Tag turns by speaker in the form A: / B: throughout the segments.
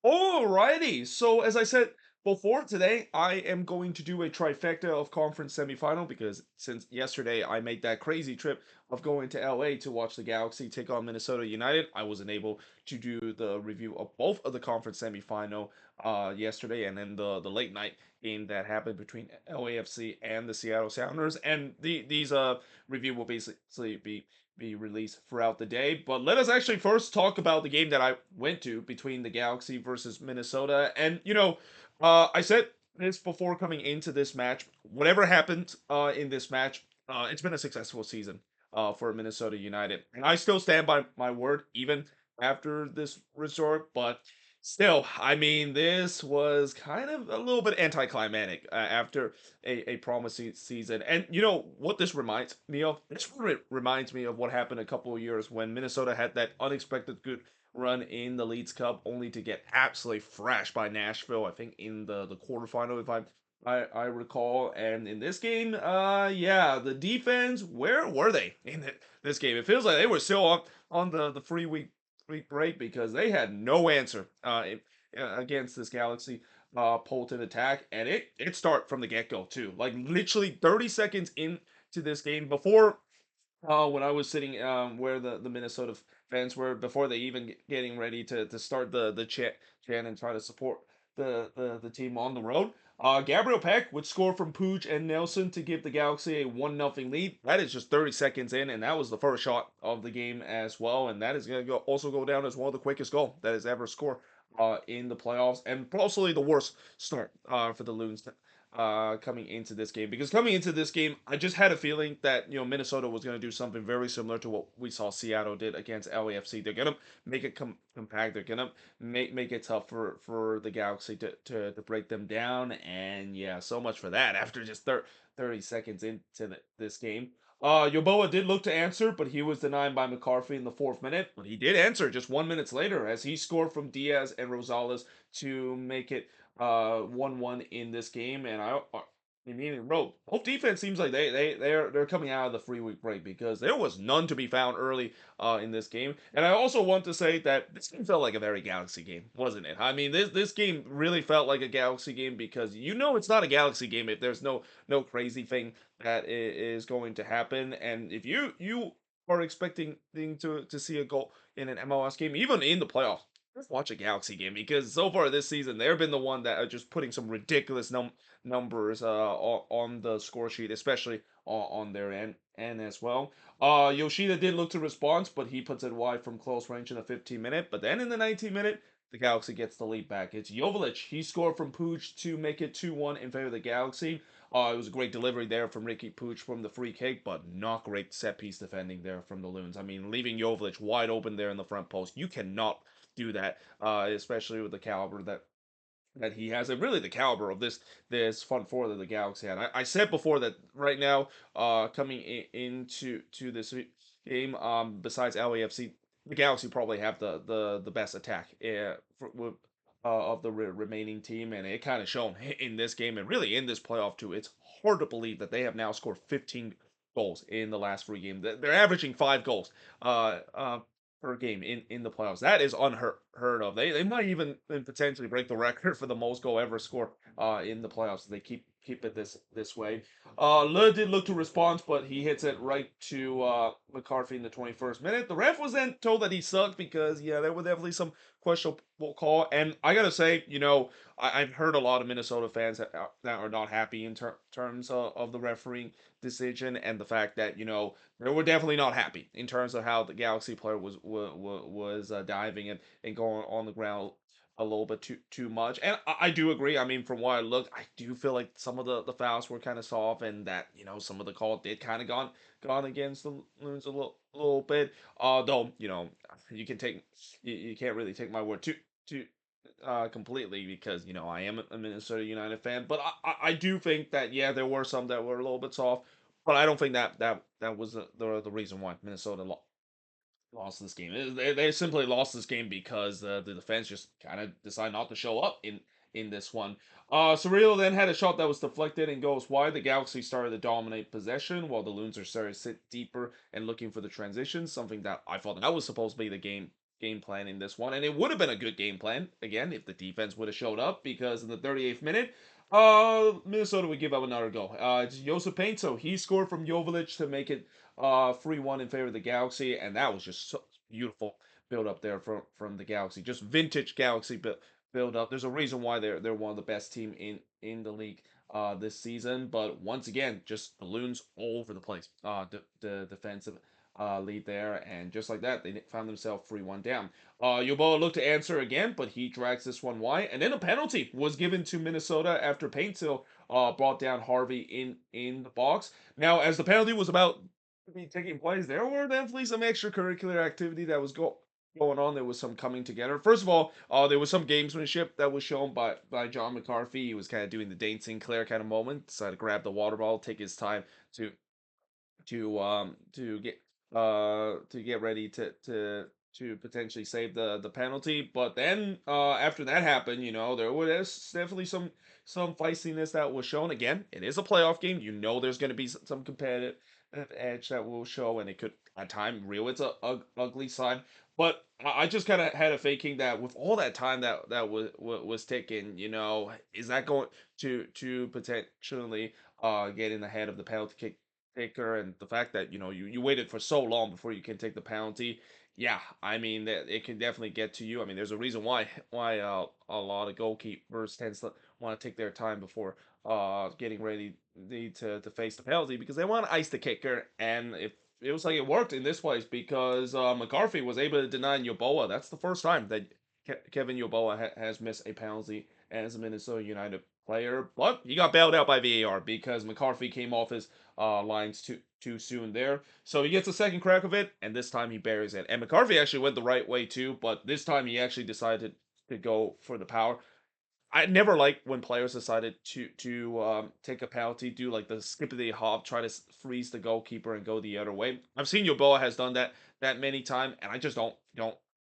A: Alrighty, so as I said before, today I am going to do a trifecta of conference semifinal because since yesterday I made that crazy trip of going to LA to watch the Galaxy take on Minnesota United. I wasn't able to do the review of both of the conference semifinal yesterday, and then the late night game that happened between LAFC and the Seattle Sounders. And these review will basically be released throughout the day. But let us actually first talk about the game that I went to between the Galaxy versus Minnesota. And I said this before coming into this match. Whatever happened in this match, it's been a successful season for Minnesota United, and I still stand by my word even after this resort. But still, I mean, this was kind of a little bit anticlimactic after a promising season. And you know what this reminds me of? Reminds me of what happened a couple of years when Minnesota had that unexpected good run in the Leeds Cup, only to get absolutely thrashed by Nashville. I think in the quarterfinal, if I recall. And in this game, yeah, the defense, where were they in this game? It feels like they were still on the week break because they had no answer against this Galaxy Polton attack, and it start from the get go too. Like literally 30 seconds into this game before when I was sitting where the Minnesota fans were before they even getting ready to start the chant and try to support the team on the road. Gabriel Peck would score from Pooch and Nelson to give the Galaxy a 1-0 lead. That is just 30 seconds in, and that was the first shot of the game as well. And that is going to also go down as one of the quickest goal that has ever scored in the playoffs, and possibly the worst start for the Loons coming into this game. Because coming into this game, I just had a feeling that Minnesota was going to do something very similar to what we saw Seattle did against LAFC. They're gonna make it compact. They're gonna make it tough for the Galaxy to break them down. And yeah, so much for that. After just 30 seconds into this game. Yoboa did look to answer, but he was denied by McCarthy in the fourth minute. But he did answer just 1 minute later as he scored from Diaz and Rosales to make it 1-1 in this game. And I mean, bro, both defense seems like they're coming out of the 3 week break because there was none to be found early in this game. And I also want to say that this game felt like a very Galaxy game, wasn't it? I mean, this game really felt like a Galaxy game because it's not a Galaxy game if there's no crazy thing that is going to happen. And if you are expecting to see a goal in an MLS game, even in the playoffs, just watch a Galaxy game because so far this season they've been the one that are just putting some ridiculous numbers on the score sheet, especially on their end as well. Yoshida did look to respond, but he puts it wide from close range in the 15 minute. But then in the 19 minute, the Galaxy gets the lead back. It's Joveljic. He scored from Pooch to make it 2-1 in favor of the Galaxy. It was a great delivery there from Ricky Pooch from the free kick, but not great set piece defending there from the Loons. I mean, leaving Joveljic wide open there in the front post, you cannot do that, especially with the caliber that he has, and really the caliber of this front four that the Galaxy had. I said before that right now, coming into this game, besides LAFC, the Galaxy probably have the best attack of the remaining team, and it kind of shown in this game and really in this playoff too. It's hard to believe that they have now scored 15 goals in the last 3 games. They're averaging 5 goals. Per game in the playoffs. That is unheard of. They might even potentially break the record for the most goal ever scored in the playoffs. They keep it this way. Le did look to respond, but he hits it right to McCarthy in the 21st minute. The ref was then told that he sucked because yeah, there were definitely some questionable call. And I gotta say, I've heard a lot of Minnesota fans that are not happy in terms of the refereeing decision and the fact that they were definitely not happy in terms of how the Galaxy player was diving and going on the ground a little bit too much. And I do agree. I mean, from what I looked, I do feel like some of the fouls were kind of soft, and that some of the call did kind of gone against the Loons a little bit. Though you can take you can't really take my word too completely because I am a Minnesota United fan, but I do think that yeah, there were some that were a little bit soft, but I don't think that was the reason why Minnesota lost this game. They simply lost this game because the defense just kind of decided not to show up in this one. Cirillo then had a shot that was deflected and goes wide. The Galaxy started to dominate possession while the Loons are starting to sit deeper and looking for the transition, something that I thought that was supposed to be the game plan in this one, and it would have been a good game plan again if the defense would have showed up because in the 38th minute, Minnesota would give up another goal. It's Joseph Painto. He scored from Jovic to make it 3-1 in favor of the Galaxy, and that was just so beautiful build up there from the Galaxy. Just vintage Galaxy build up. There's a reason why they're one of the best team in the league this season. But once again, just balloons all over the place. The defensive lead there, and just like that, they found themselves 3-1 down. Yoboa looked to answer again, but he drags this one wide, and then a penalty was given to Minnesota after Paintil brought down Harvey in the box. Now, as the penalty was about to be taking place, there were definitely some extracurricular activity that was going on. There was some coming together. First of all, there was some gamesmanship that was shown by John McCarthy. He was kind of doing the Dane Sinclair kind of moment, decided to grab the water bottle, take his time to to get ready to potentially save the penalty. But then after that happened, there was definitely some feistiness that was shown. Again, it is a playoff game. There's going to be some competitive edge that will show, and it could at time reel its ugly side. But I just kind of had a faking that with all that time that was ticking, is that going to potentially get in the head of the penalty kick taker, and the fact that you waited for so long before you can take the penalty. Yeah, I mean that it can definitely get to you. I mean, there's a reason why a lot of goalkeepers tends to want to take their time before getting ready to face the penalty because they want to ice the kicker. And if it was like it worked in this place because McCarthy was able to deny Yoboa. That's the first time that Kevin Yoboa has missed a penalty as a Minnesota United player, but he got bailed out by VAR because McCarthy came off his lines too soon there. So he gets a second crack of it, and this time he buries it. And McCarthy actually went the right way too, but this time he actually decided to go for the power. I never like when players decided to take a penalty, do like the skippity hop, try to freeze the goalkeeper and go the other way. I've seen Yoboa has done that many times, and I just don't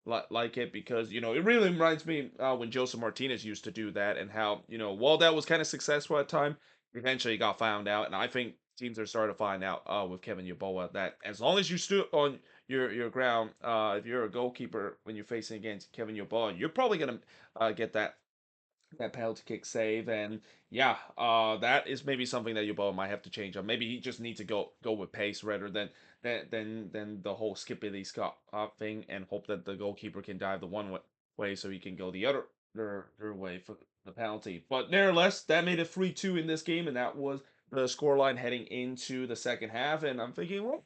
A: like it because it really reminds me when Joseph Martinez used to do that, and how while that was kind of successful at time, eventually got found out, and I think teams are starting to find out with Kevin Yoboa that as long as you stood on your ground, if you're a goalkeeper when you're facing against Kevin Yoboa, you're probably gonna get that penalty kick save. And yeah, that is maybe something that Yeboah might have to change up. Maybe he just needs to go with pace rather than the whole skippity scott thing, and hope that the goalkeeper can dive the way so he can go the other way for the penalty. But nevertheless, that made it 3-2 in this game, and that was the scoreline heading into the second half. And I'm thinking, well,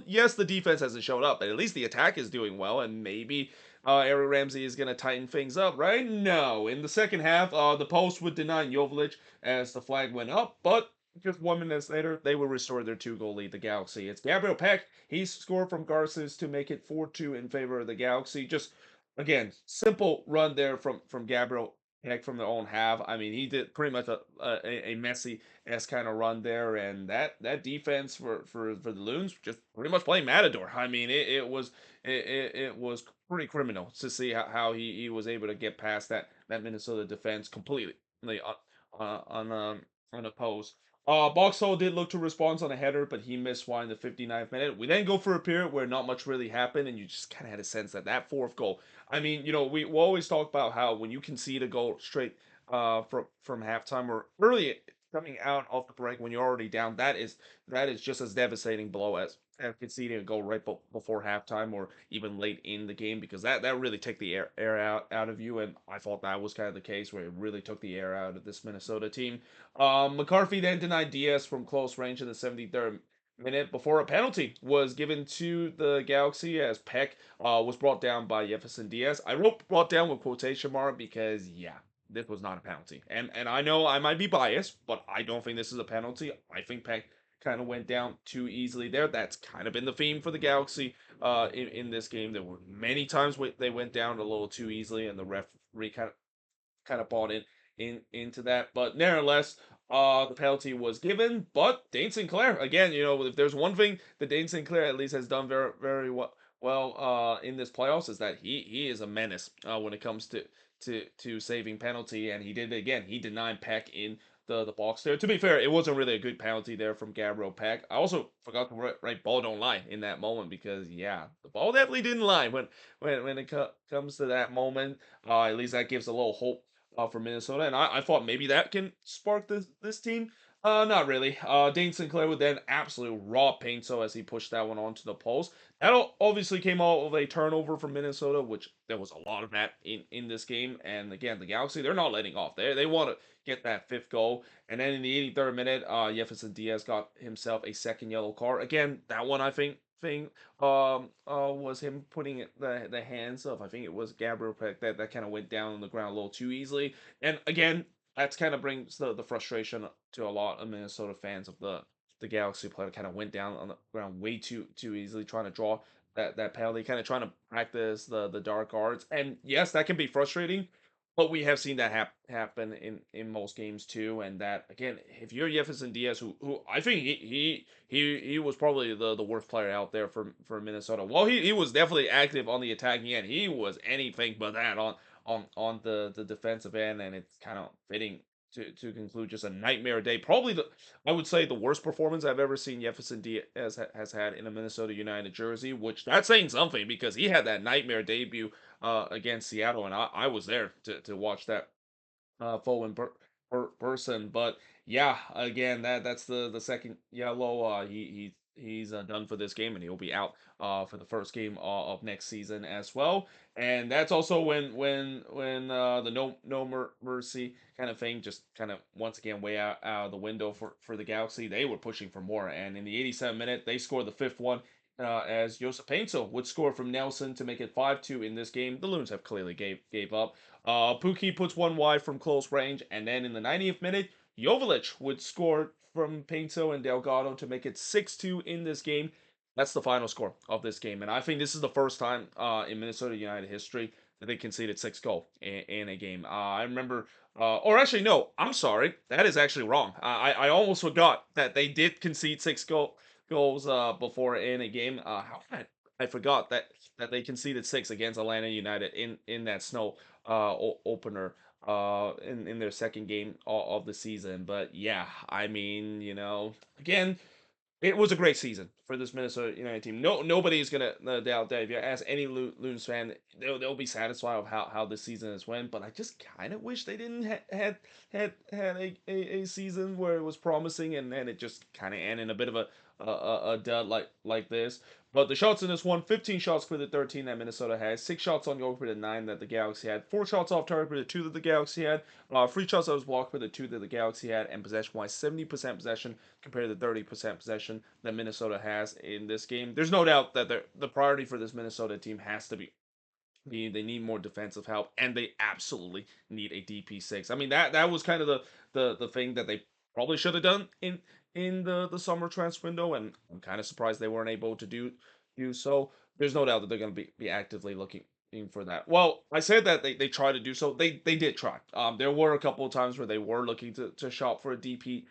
A: yes, the defense hasn't showed up, but at least the attack is doing well, and maybe Eric Ramsey is going to tighten things up, right? No. In the second half, the post would deny Jovic as the flag went up, but just 1 minute later, they will restore their two-goal lead, the Galaxy. It's Gabriel Peck. He scored from Garces to make it 4-2 in favor of the Galaxy. Just, again, simple run there from Gabriel Peck from their own half. I mean, he did pretty much a Messi-esque kind of run there, and that defense for the Loons just pretty much playing Matador. I mean, it was pretty criminal to see how he was able to get past that Minnesota defense completely unopposed. Boxall did look to respond on a header, but he missed one in the 59th minute. We then go for a period where not much really happened, and you just kind of had a sense that fourth goal. I mean, we always talk about how when you concede a goal straight from halftime or early coming out of the break when you're already down, that is just as devastating blow as conceding a goal right before halftime or even late in the game, because that really took the air out of you. And I thought that was kind of the case where it really took the air out of this Minnesota team. McCarthy then denied Diaz from close range in the 73rd minute before a penalty was given to the Galaxy as Peck was brought down by Jefferson Diaz. I wrote brought down with quotation mark because, yeah, this was not a penalty. And I know I might be biased, but I don't think this is a penalty. I think Peck kind of went down too easily there. That's kind of been the theme for the Galaxy in this game. There were many times they went down a little too easily, and the referee kind of bought into that. But nevertheless, the penalty was given. But Dane Sinclair, again, if there's one thing that Dane Sinclair at least has done very very well in this playoffs, is that he is a menace when it comes to saving penalty, and he did it again. He denied Peck in the box there. To be fair, it wasn't really a good penalty there from Gabriel Peck. I also forgot to write "ball don't lie" in that moment because yeah, the ball definitely didn't lie when it comes to that moment. At least that gives a little hope for Minnesota, and I thought maybe that can spark this team. Not really. Dane Sinclair would then absolutely raw Painto as he pushed that one onto the post. That obviously came out of a turnover from Minnesota, which there was a lot of that in this game. And again, the Galaxy, they're not letting off. They want to get that fifth goal. And then in the 83rd minute, Jefferson Diaz got himself a second yellow card. Again, that one I think was him putting the hands of, I think it was Gabriel Peck, that kind of went down on the ground a little too easily. And again, that's kind of brings the frustration to a lot of Minnesota fans of the Galaxy player kind of went down on the ground way too easily, trying to draw that penalty, kind of trying to practice the dark arts. And yes, that can be frustrating, but we have seen that happen in most games too. And that again, if you're Jefferson Diaz, who I think he was probably the worst player out there for Minnesota. Well, he was definitely active on the attacking end. He was anything but that on the defensive end, and it's kind of fitting to conclude just a nightmare day. Probably I would say the worst performance I've ever seen Jefferson Diaz has had in a Minnesota United jersey, which that's saying something because he had that nightmare debut against Seattle, and I was there to watch that full in person. But yeah, again, that's the second yellow. He's done for this game, and he'll be out for the first game of next season as well. And that's also when the mercy kind of thing just kind of once again way out of the window for the Galaxy. They were pushing for more, and in the 87th minute, they scored the fifth one. As Josep Painter would score from Nelson to make it 5-2 in this game. The Loons have clearly gave up. Pukki puts one wide from close range, and then in the 90th minute, Joveljic would score from Pinto and Delgado to make it 6-2 in this game. That's the final score of this game, and I think this is the first time in Minnesota United history that they conceded 6 goals in a game. I remember, or actually, no, I'm sorry, that is actually wrong. I almost forgot that they did concede goals before in a game. How I forgot that they conceded six against Atlanta United in that snow opener in their second game of the season. But yeah, I mean, again, it was a great season for this Minnesota United team. Nobody's gonna doubt that. If you ask any Loons fan, they'll be satisfied with how this season has went. But I just kind of wish they didn't had a season where it was promising and then it just kind of ended in a bit of a dud like this. But the shots in this one, 15 shots for the 13 that Minnesota had, 6 shots on goal for the 9 that the Galaxy had, 4 shots off target for the 2 that the Galaxy had, 3 shots that was blocked for the 2 that the Galaxy had, and possession-wise, 70% possession compared to the 30% possession that Minnesota has in this game. There's no doubt that the priority for this Minnesota team has to be they need more defensive help, and they absolutely need a DP6. I mean that was kind of the thing that they probably should have done in the summer transfer window, and I'm kind of surprised they weren't able to do so. There's no doubt that they're going to be actively looking for that. Well, I said that they tried to do so. They did try. There were a couple of times where they were looking to shop for a DP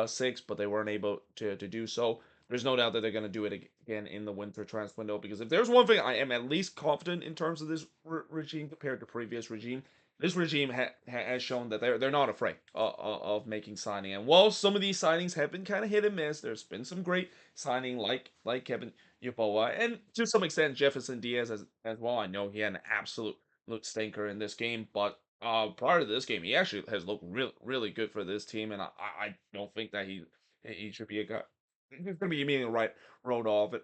A: six, but they weren't able to do so. There's no doubt that they're going to do it again in the winter transfer window because if there's one thing I am at least confident in terms of this regime compared to previous regime, this regime has shown that they're not afraid of making signing. And while some of these signings have been kind of hit and miss, there's been some great signing like Kevin Yaboa and to some extent Jefferson Diaz as well. I know he had an absolute stinker in this game, but prior to this game, he actually has looked really good for this team, and I don't think that he should be a guy. He's going to be immediately road off it.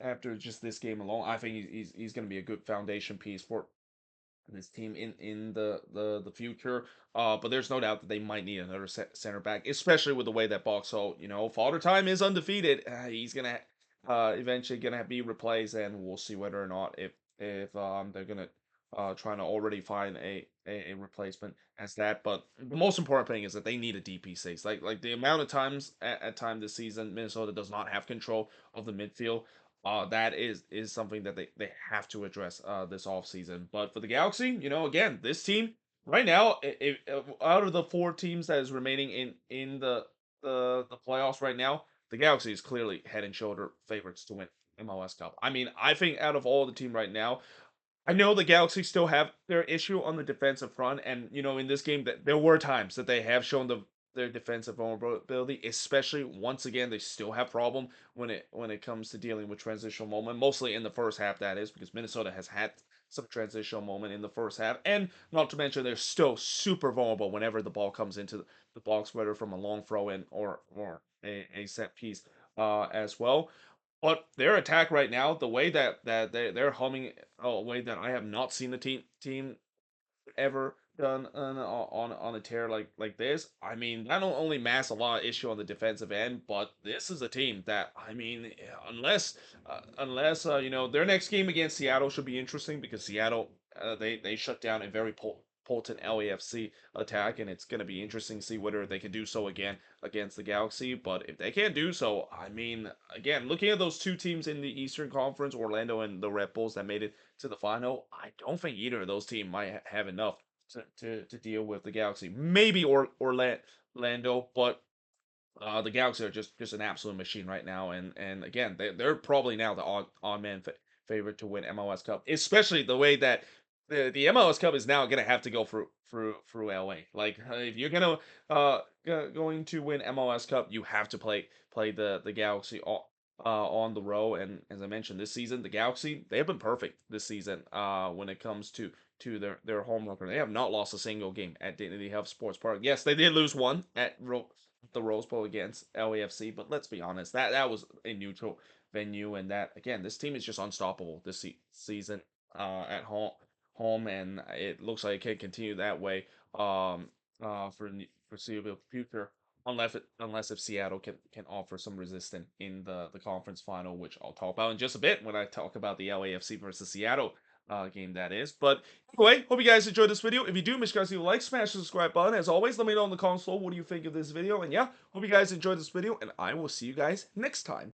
A: After just this game alone, I think he's going to be a good foundation piece for this team in the future. But there's no doubt that they might need another center back, especially with the way that Boxall, Father Time is undefeated. He's gonna eventually gonna be replaced, and we'll see whether or not if they're gonna trying to already find a replacement as that. But the most important thing is that they need a DP6. Like the amount of times at time this season, Minnesota does not have control of the midfield. That is something that they have to address this offseason. But for the Galaxy, again, this team right now, out of the 4 teams that is remaining in the playoffs right now, the Galaxy is clearly head and shoulder favorites to win MLS Cup. I mean, I think out of all the team right now, I know the Galaxy still have their issue on the defensive front, and in this game that there were times that they have shown their defensive vulnerability, especially once again they still have problem when it comes to dealing with transitional moment, mostly in the first half that is because Minnesota has had some transitional moment in the first half, and not to mention they're still super vulnerable whenever the ball comes into the box, whether from a long throw in or a set piece as well. But their attack right now, the way that they're humming a way that I have not seen the team ever done on a tear like this. I mean, that don't only mask a lot of issue on the defensive end, but this is a team that I mean, unless their next game against Seattle should be interesting because Seattle they shut down a very potent LAFC attack, and it's going to be interesting to see whether they can do so again against the Galaxy. But if they can't do so, I mean, again, looking at those two teams in the Eastern Conference, Orlando and the Red Bulls that made it to the final, I don't think either of those teams might have enough to deal with the Galaxy. Maybe Orlando, but the Galaxy are just an absolute machine right now, and again they're probably now the odd man favorite to win MLS Cup, especially the way that the MLS Cup is now gonna have to go through LA. Like if you're going to win MLS Cup, you have to play the Galaxy on the road. And as I mentioned, this season the Galaxy they have been perfect this season when it comes to their home record. They have not lost a single game at Dignity Health Sports Park. Yes, they did lose one at the Rose Bowl against LAFC, but let's be honest, that was a neutral venue, and that again, this team is just unstoppable this season at home, and it looks like it can continue that way for the foreseeable future. Unless if Seattle can offer some resistance in the conference final, which I'll talk about in just a bit when I talk about the LAFC versus Seattle game that is. But anyway, hope you guys enjoyed this video. If you do, make sure you guys leave a like, smash the subscribe button. As always, let me know in the comments below what do you think of this video. And yeah, hope you guys enjoyed this video, and I will see you guys next time.